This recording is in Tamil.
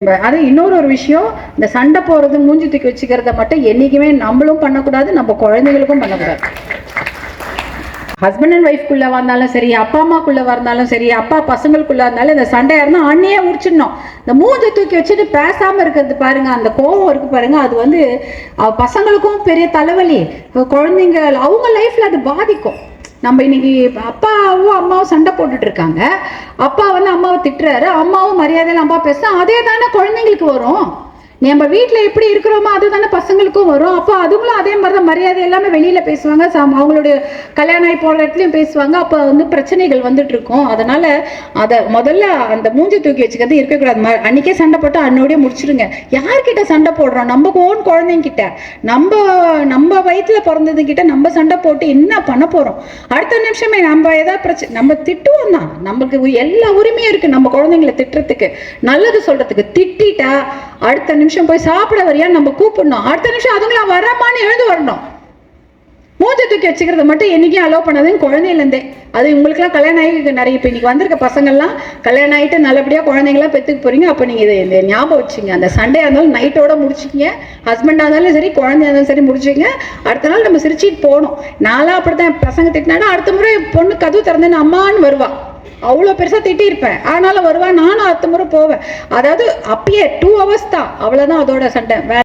அது இன்னொரு விஷயம், இந்த சண்டை போறது மூஞ்சி தூக்கி வச்சுக்கிறத மட்டும் என்னைக்குமே நம்மளும் பண்ணக்கூடாது, நம்ம குழந்தைங்களுக்கும் பண்ணக்கூடாது. ஹஸ்பண்ட் அண்ட் ஒய்ஃப்குள்ள வந்தாலும் சரி, அப்பா அம்மாக்குள்ள வந்தாலும் சரி, அப்பா பசங்களுக்குள்ள இருந்தாலும் இந்த சண்டையா இருந்தால் அண்ணியே முடிச்சிடணும். இந்த மூஞ்சை தூக்கி வச்சுட்டு பேசாம இருக்கிறது பாருங்க, அந்த கோபம் இருக்கு பாருங்க, அது வந்து பசங்களுக்கும் பெரிய தலைவலி, குழந்தைங்க அவங்க லைஃப்ல அது பாதிக்கும். நம்ம இன்னைக்கு அப்பாவும் அம்மாவும் சண்டை போட்டுட்டு இருக்காங்க, அப்பா வந்து அம்மாவை திட்டுறாரு, அம்மாவும் மரியாதையில அம்மா பேசுறா, அதே தானே குழந்தைங்களுக்கு வரும். நம்ம வீட்டில் எப்படி இருக்கிறோமோ அதுதானே பசங்களுக்கும் வரும். அப்போ அதுங்களும் அதே மாதிரி தான் மரியாதை எல்லாமே வெளியில் பேசுவாங்க, அவங்களுடைய கல்யாணம் ஆகி போகிற இடத்துலையும் பேசுவாங்க. அப்போ வந்து பிரச்சனைகள் வந்துட்டு இருக்கும். அதனால அதை முதல்ல அந்த மூஞ்சி தூக்கி வச்சுக்கிறது இருக்கக்கூடாது. அன்னைக்கே சண்டை போட்டு அன்னோடய முடிச்சிடுங்க. யார்கிட்ட சண்டை போடுறோம்? நம்ம ஓன் குழந்தைங்கிட்ட, நம்ம வயிற்றுல பிறந்தது கிட்ட நம்ம சண்டை போட்டு என்ன பண்ண போகிறோம்? அடுத்த நிமிஷமே நம்ம ஏதாவது பிரச்சனை, நம்ம திட்டுவோம் தான், நமக்கு எல்லா உரிமையும் இருக்குது நம்ம குழந்தைங்களை திட்டுறதுக்கு, நல்லது சொல்கிறதுக்கு. திட்டா அடுத்த நிமிஷம் போய் சாப்பிட வரியா நம்ம கூப்பிடணும், அடுத்த நிமிஷம் அதுங்களா வரமான்னு எழுந்து வரணும். மூஞ்ச தூக்கி வச்சுக்கிறத மட்டும் என்னைக்கும் அலோவ் பண்ணாதுன்னு குழந்தையிலேருந்தே. அது உங்களுக்குலாம் கல்யாணம் ஆகி நிறைய இப்போ இன்னைக்கு வந்திருக்க பசங்கள்லாம் கல்யாணம் ஆகிட்டு நல்லபடியாக குழந்தைங்களாம் பெற்றுக்க போறீங்க. அப்போ நீங்கள் இதை ஞாபகம் வச்சுங்க. அந்த சண்டையாக இருந்தாலும் நைட்டோட முடிச்சிக்கிங்க, ஹஸ்பண்டாக இருந்தாலும் சரி, குழந்தையாக இருந்தாலும் சரி முடிச்சுங்க. அடுத்த நாள் நம்ம சிரிச்சிட்டு போகணும். நான்லாம் அப்படித்தான் பசங்க திட்டினாடா அடுத்த முறை பொண்ணு கதவு திறந்தேன்னு அம்மான்னு வருவா. அவ்வளோ பெருசாக திட்டியிருப்பேன், ஆனாலும் வருவா. நானும் அடுத்த முறை போவேன். அதாவது அப்பயே 2 hours தான், அவ்வளோதான் அதோட சண்டை.